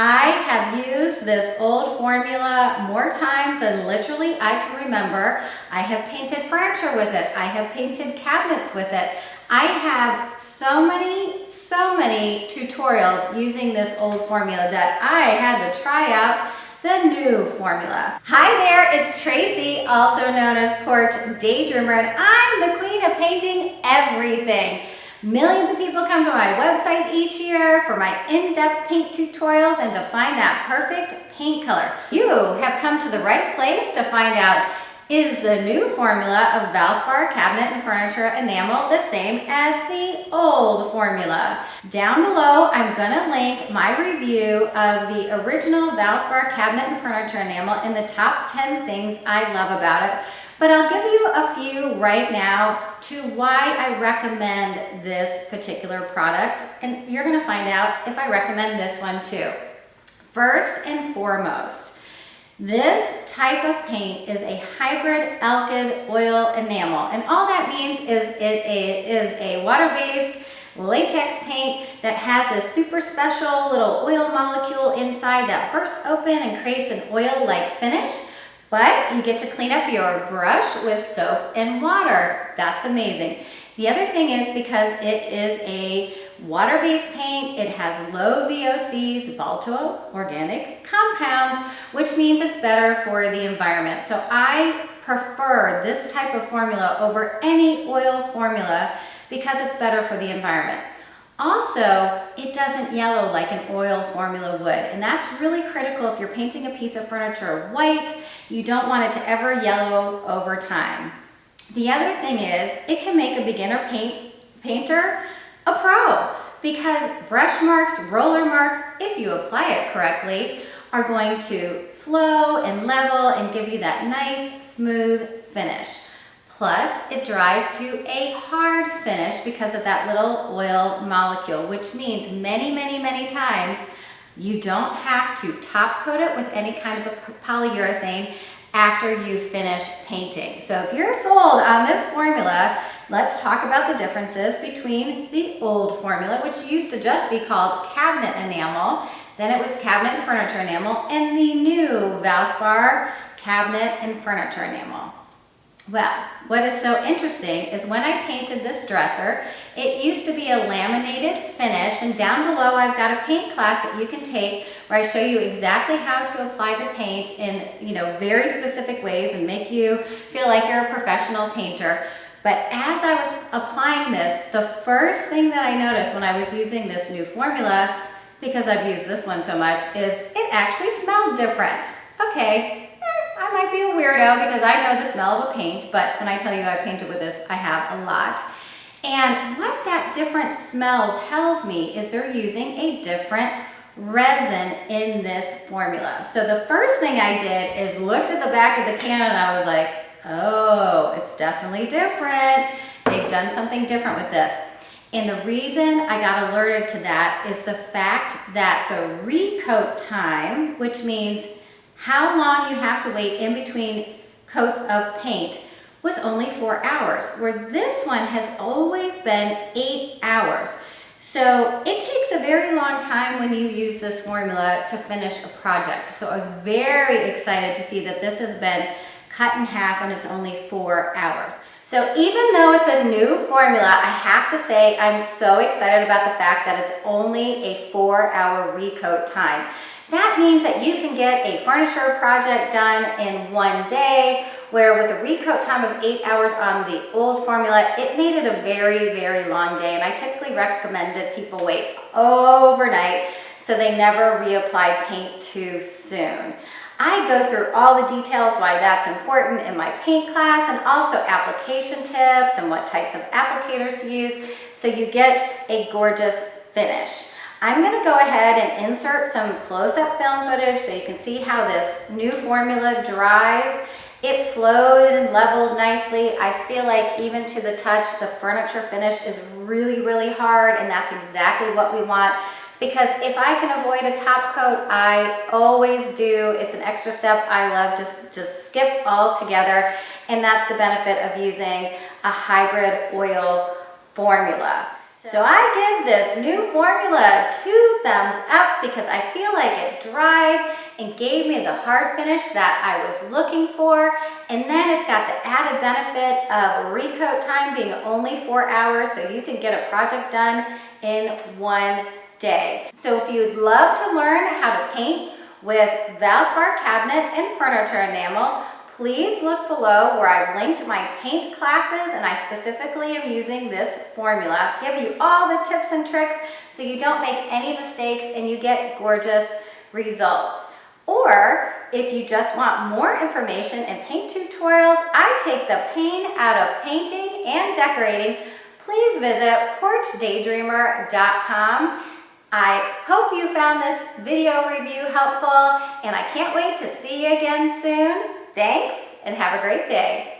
I have used this old formula more times than literally I can remember. I have painted furniture with it. I have painted cabinets with it. I have so many tutorials using this old formula that I had to try out the new formula. Hi there, it's Tracy, also known as Porch Daydreamer, and I'm the queen of painting everything. Millions of people come to my website each year for my in-depth paint tutorials and to find that perfect paint color. You have come to the right place to find out, is the new formula of Valspar Cabinet and Furniture Enamel the same as the old formula? Down below, I'm gonna link my review of the original Valspar Cabinet and Furniture Enamel in the top 10 things I love about it. But I'll give you a few right now to why I recommend this particular product, and you're gonna find out if I recommend this one too. First and foremost, this type of paint is a hybrid alkyd oil enamel, and all that means is it is a water-based latex paint that has a super special little oil molecule inside that bursts open and creates an oil-like finish. But you get to clean up your brush with soap and water. That's amazing. The other thing is, because it is a water-based paint, it has low VOCs, volatile organic compounds, which means it's better for the environment. So I prefer this type of formula over any oil formula because it's better for the environment. Also, it doesn't yellow like an oil formula would, and that's really critical if you're painting a piece of furniture white. You don't want it to ever yellow over time. The other thing is, it can make a beginner painter a pro, because brush marks, roller marks, if you apply it correctly, are going to flow and level and give you that nice, smooth finish. Plus, it dries to a hard finish because of that little oil molecule, which means many times you don't have to top coat it with any kind of a polyurethane after you finish painting. So if you're sold on this formula, let's talk about the differences between the old formula, which used to just be called cabinet enamel, then it was cabinet and furniture enamel, and the new Valspar cabinet and furniture enamel. Well, what is so interesting is when I painted this dresser, it used to be a laminated finish, and down below I've got a paint class that you can take where I show you exactly how to apply the paint in very specific ways and make you feel like you're a professional painter. But as I was applying this, the first thing that I noticed when I was using this new formula, because I've used this one so much, is it actually smelled different. Okay. I might be a weirdo because I know the smell of a paint, but when I tell you I painted with this, I have a lot. And what that different smell tells me is they're using a different resin in this formula. So the first thing I did is looked at the back of the can and I was like, oh, it's definitely different. They've done something different with this. And the reason I got alerted to that is the fact that the recoat time, which means how long you have to wait in between coats of paint, was only 4 hours, where this one has always been 8 hours. So it takes a very long time when you use this formula to finish a project. So I was very excited to see that this has been cut in half and it's only 4 hours. So even though it's a new formula, I have to say I'm so excited about the fact that it's only a 4-hour recoat time. That means that you can get a furniture project done in one day, where with a recoat time of 8 hours on the old formula, it made it a very long day. And I typically recommended people wait overnight so they never reapply paint too soon. I go through all the details why that's important in my paint class, and also application tips and what types of applicators to use, so you get a gorgeous finish. I'm going to go ahead and insert some close-up film footage so you can see how this new formula dries. It flowed and leveled nicely. I feel like even to the touch, the furniture finish is really hard, and that's exactly what we want. Because if I can avoid a top coat, I always do. It's an extra step I love to just skip altogether, and that's the benefit of using a hybrid oil formula. So I give this new formula 2 thumbs up because I feel like it dried and gave me the hard finish that I was looking for. And then it's got the added benefit of recoat time being only 4 hours, so you can get a project done in 1 day. So if you'd love to learn how to paint with Valspar Cabinet and Furniture enamel, please look below where I've linked my paint classes, and I specifically am using this formula. Give you all the tips and tricks so you don't make any mistakes and you get gorgeous results. Or if you just want more information and paint tutorials, I take the pain out of painting and decorating. Please visit porchdaydreamer.com. I hope you found this video review helpful, and I can't wait to see you again soon. Thanks, and have a great day.